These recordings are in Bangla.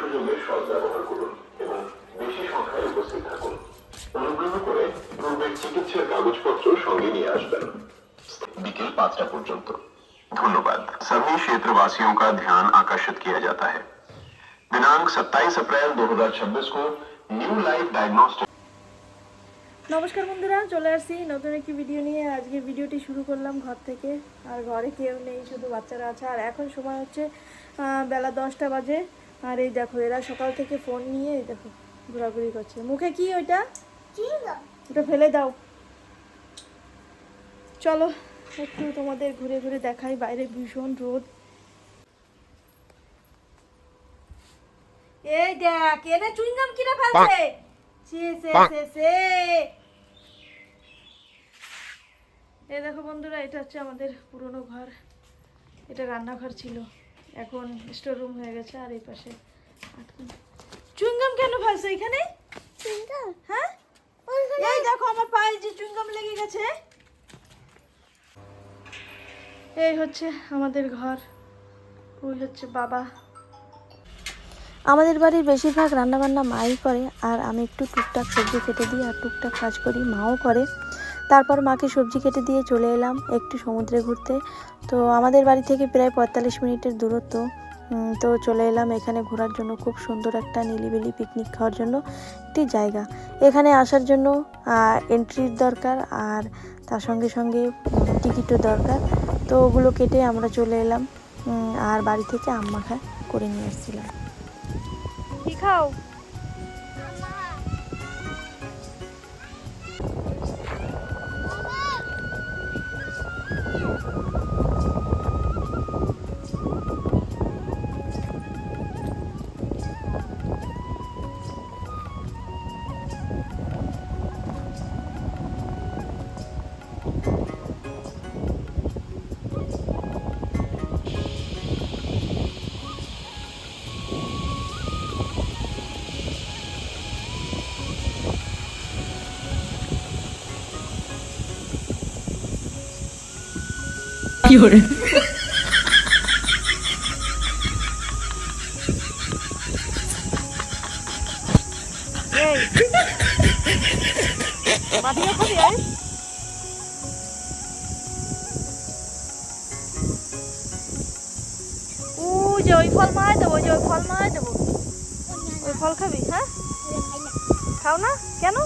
সুযোগের সদ্ব্যবহার করুন এবং বেশি সংখ্যায় উপস্থিত থাকুন। অনুগ্রহ করে পূর্বের চিকিৎসার কাগজপত্র সঙ্গে নিয়ে আসবেন। বিকেল 5টা পর্যন্ত। धन्यवाद। सभी क्षेत्रवासियों का ध्यान आकर्षित किया जाता है। दिनांक 27 अप्रैल 2026 को न्यू लाइफ डायग्नोस्टिक। নমস্কার বন্ধুরা, চলে আসছি নতুন একটি ভিডিও নিয়ে। আজকে ভিডিওটি শুরু করলাম ঘর থেকে। আর ঘরে কেউ নেই, শুধু বাচ্চারা আছে। আর এখন সময় হচ্ছে বেলা 10টা বাজে। আর এই দেখো, এরা সকাল থেকে ফোন নিয়ে এই দেখো ঘোরাঘুরি করছে। মুখে কি ওইটা? ওটা ফেলে দাও। চলো একটু তোমাদের ঘুরে ঘুরে দেখাই। বাইরে ভীষণ রোদ। এই দেখ, এনে চুইংগাম কিরা ফেলছে। এই দেখো বন্ধুরা, এটা হচ্ছে আমাদের পুরনো ঘর। এটা রান্নাঘর ছিল, এখন স্টোর রুম হয়ে গেছে। আর এই পাশে চুইংগাম কেন ফেলছে এখানে? হ্যাঁ, এই দেখো আমার পায়ে যে চুইংগাম লেগে গেছে। এই হচ্ছে আমাদের ঘর, ওই হচ্ছে বাবা। আমাদের বাড়ির বেশিরভাগ রান্নাবান্না মাই করে, আর আমি একটু টুকটাক সবজি কেটে দিই আর টুকটাক কাজ করি, মাও করে। তারপর মাকে সবজি কেটে দিয়ে চলে এলাম একটু সমুদ্রে ঘুরতে। তো আমাদের বাড়ি থেকে প্রায় 45 মিনিটের দূরত্ব। তো চলে এলাম এখানে ঘোরার জন্য। খুব সুন্দর একটা নিরিবিলি পিকনিক খাওয়ার জন্য একটি জায়গা। এখানে আসার জন্য এন্ট্রির দরকার, আর তার সঙ্গে সঙ্গে টিকিটও দরকার। তো ওগুলো কেটে আমরা চলে এলাম। আর বাড়ি থেকে আম মাখা করে নিয়ে এসেছিলাম। কি খাও? কি করে? ওই ফল মায় দেবো, ওই ফল মায় দেবো। ওই ফল খাবি? হ্যাঁ, খাও না কেন?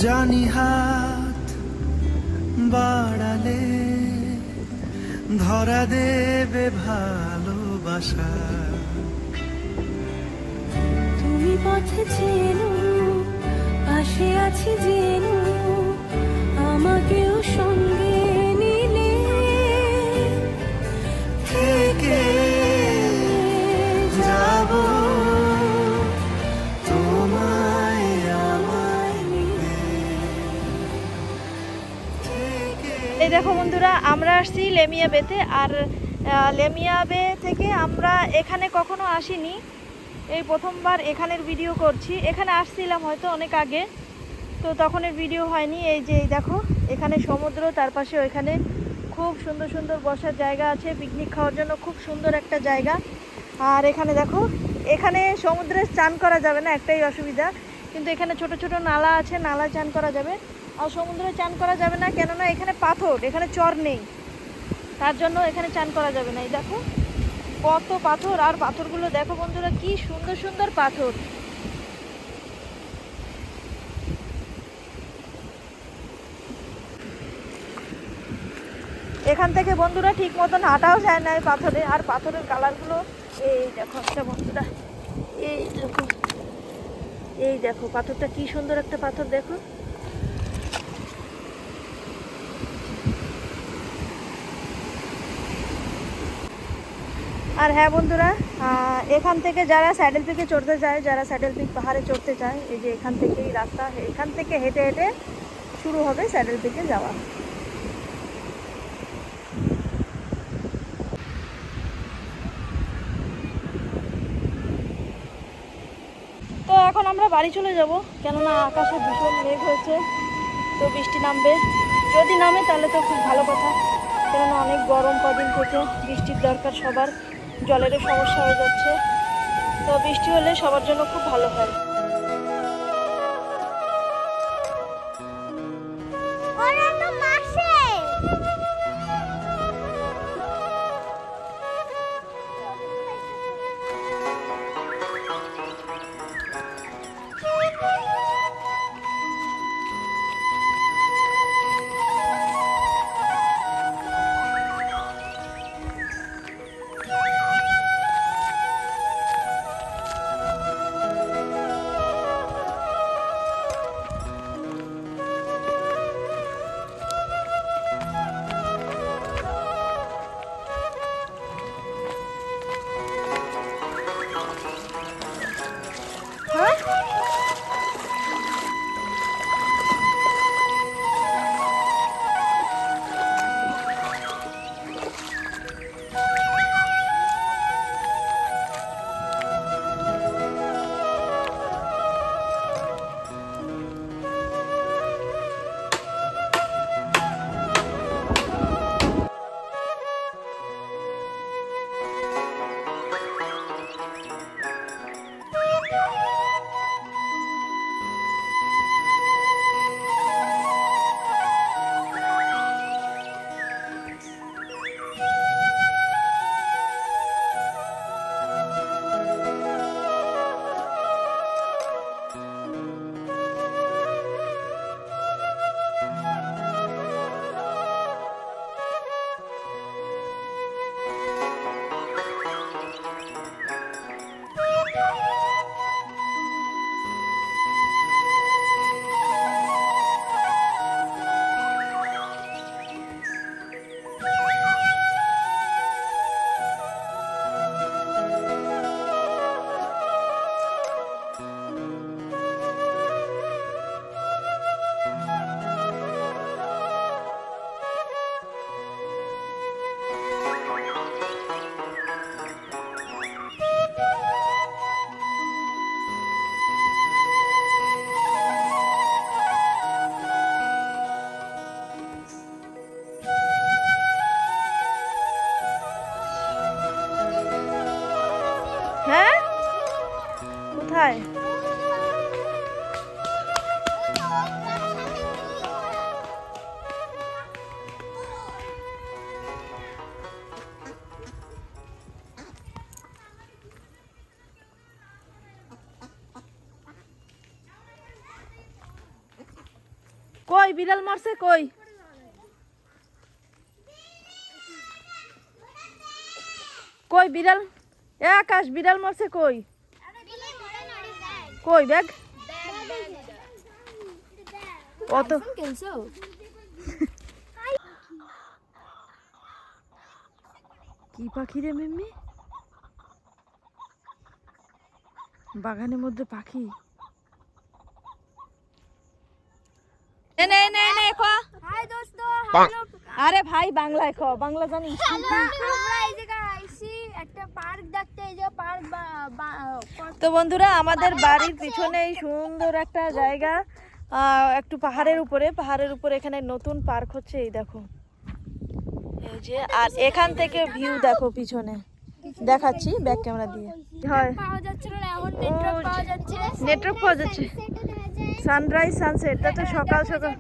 জানি হাত বাড়ালে ধরা দেবে ভালোবাসা। তুমি পথে চেনো, পাশে আছি জেনো, আমাকেও সঙ্গে নিলে থেকে যাব তোমায় আমায় নিয়ে। এই দেখো বন্ধুরা, আমরা আসছি লেমিয়া বেতে। আর লেমিয়া বে থেকে আমরা এখানে কখনো আসিনি, এই প্রথমবার এখানের ভিডিও করছি। এখানে আসছিলাম হয়তো অনেক আগে, তো তখনের ভিডিও হয়নি। এই যে এই দেখো, এখানে সমুদ্র, তার পাশে ওইখানে খুব সুন্দর সুন্দর বসার জায়গা আছে, পিকনিক খাওয়ার জন্য খুব সুন্দর একটা জায়গা। আর এখানে দেখো, এখানে সমুদ্রে চান করা যাবে না, একটাই অসুবিধা। কিন্তু এখানে ছোট ছোট নালা আছে, নালা চান করা যাবে। আর সমুদ্রে চান করা যাবে না, কেননা এখানে পাথর, এখানে চর নেই, তার জন্য এখানে চান করা যাবে না। এই দেখো কত পাথর, আর পাথরগুলো দেখো বন্ধুরা, কি সুন্দর সুন্দর পাথর। এখান থেকে বন্ধুরা ঠিক মতন হাঁটাও যায় না এই পাথরে। আর পাথরের কালারগুলো এই দেখো একটা বন্ধুরা, এই দেখো পাথরটা কি সুন্দর একটা পাথর দেখো। আর হ্যাঁ বন্ধুরা, এখান থেকে যারা স্যাডেল পিকে চড়তে চায়, যারা স্যাডেল পিক পাহাড়ে চড়তে চায়, এই যে এখান থেকেই রাস্তা, এখান থেকে হেঁটে হেঁটে শুরু হবে স্যাডেল পিকে যাওয়া। তো এখন আমরা বাড়ি চলে যাব, কেননা আকাশে ভীষণ মেঘ হয়েছে, তো বৃষ্টি নামবে। যদি নামে তাহলে তো খুব ভালো কথা, কেননা অনেক গরম কদিন থেকে, বৃষ্টির দরকার সবার, জলেরও সমস্যা হয়ে যাচ্ছে, তো বৃষ্টি হলে সবার জন্য খুব ভালো হয়। হ্যাঁ, কোথায়? কই বিড়াল মারছে? কই কই বিড়াল? এ আকাশ, বিড়াল মারছে কই? কই ব্যাগ? অত কি পাখি রে মিম্মি? বাগানের মধ্যে পাখি। আরে ভাই বাংলায় খ, বাংলা জানিস? তো বন্ধুরা, আমাদের বাড়ির পিছনেই সুন্দর একটা জায়গা, একটু পাহাড়ের উপরে এখানে নতুন পার্ক হচ্ছে, এই দেখো, এই যে। আর এখান থেকে ভিউ দেখো পিছনে, দেখাচ্ছি ব্যাক ক্যামেরা দিয়ে। হয় নেটওয়ার্ক পাওয়া যাচ্ছে, সানরাইজ সানসেট, তা তো সকাল সকাল।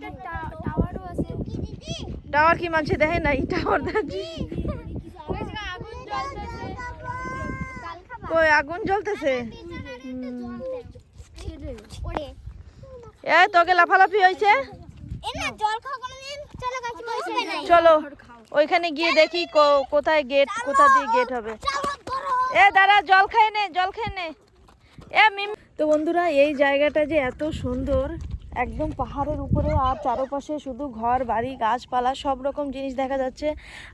টাওয়ার কি মানছে দেখে নাই? টাওয়ার কই আগুন জ্বলতেছে? এই তোকে লাফালাফি হয়েছে, চলো ওইখানে গিয়ে দেখি কোথায় গেট, কোথা দিয়ে গেট হবে। এ দাঁড়া, জল খেয়ে নে, জল খেয়ে নে। এ মিম। তো বন্ধুরা, এই জায়গাটা যে এত সুন্দর, একদম পাহাড়ের উপরে, আর চারপাশে শুধু ঘর বাড়ি গাছপালা সব রকম জিনিস দেখা যাচ্ছে।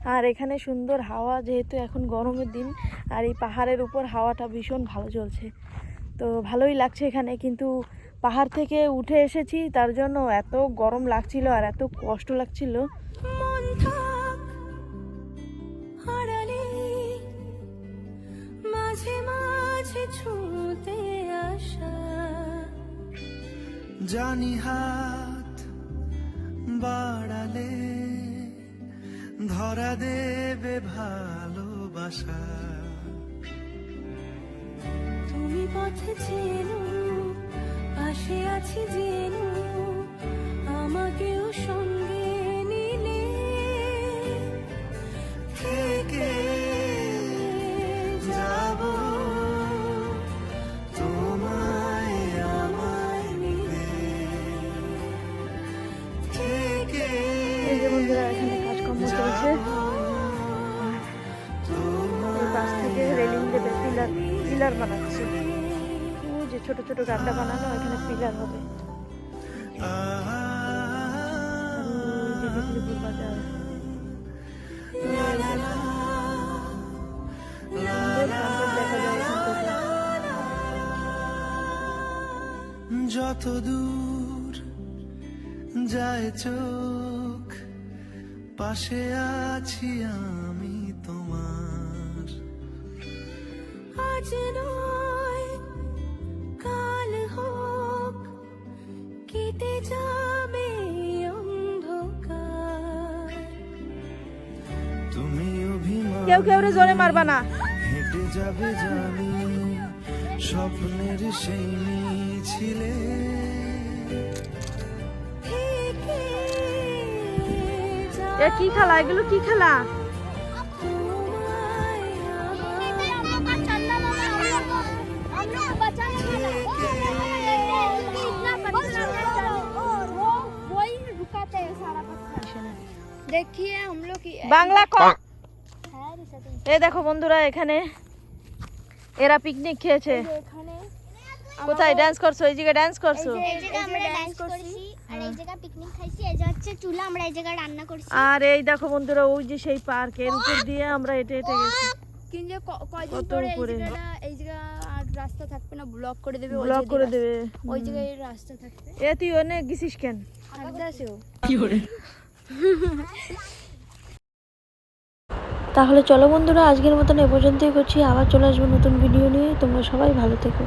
আর এখানে সুন্দর হাওয়া, যেহেতু এখন গরমের দিন, আর এই পাহাড়ের উপর হাওয়াটা ভীষণ ভালো চলছে, তো ভালোই লাগছে এখানে। কিন্তু পাহাড় থেকে উঠে এসেছি, তার জন্য এত গরম লাগছিল আর এত কষ্ট লাগছিল। মন থাক হারালে মাঝে মাঝে ছুঁতে আসা, জানি হাত বাড়ালে ধরা দেবে ভালোবাসা। তুমি পথে চেনো, পাশে আছি জেনো, আমাকেও সঙ্গে নিলে থেকে যাব তোমায় আমায় নিয়ে, থেকে এই যে বন্ধুরা এখানে কাজকর্ম চলছে, এই পাশ থেকে রেলিং দেবে, পিলার বানাচ্ছে। ওই যে ছোট ছোট গাড্ডা বানানো, এখানে পিলার হবে। আর ওই যে বিজলিপুর বাজার, সুন্দর sunset দেখা যায় এখান থেকে। যত দূর যায় চোখ, পাশে আছি আমি তোমার। আজ নয় কাল হোক, কেটে যাবে অন্ধকার। তুমি অভিমান কেউ কেউ রে জোরে মারবা না। হেঁটে যাবে জানি স্বপ্নের সেই মিছিলে, থেকে এ কি খেলা, এগুলো কি খেলা? देखिए हम लोग की বাংলা ক। है এই দেখো বন্ধুরা, এখানে এরা পিকনিক খেয়েছে। এখানে কোথায় ডান্স করছো? এই জায়গায় ডান্স করছো? এই জায়গা আমরা ডান্স করছি আর এই জায়গা পিকনিক খাইছি, এই যে হচ্ছে চুলা, আমরা এই জায়গা রান্না করছি। আর এই দেখো বন্ধুরা, ওই যে সেই পার্ক, এর উপর দিয়ে আমরা হেঁটে হেঁটে গেছি। কিন্তু কয়দিন কত পরে উপরে? এই জায়গা আর রাস্তা থাকবে না, ব্লক করে দেবে, ওই ব্লক যে করে রাস্তা- দেবে। ওই জায়গায় রাস্তা থাকবে। এ তুই অনেক গেছিস কেন? হাঁটতেছেও। তাহলে চলো বন্ধুরা, আজকের মতন এ পর্যন্তই করছি। আবার চলে আসবো নতুন ভিডিও নিয়ে। তোমরা সবাই ভালো থেকো।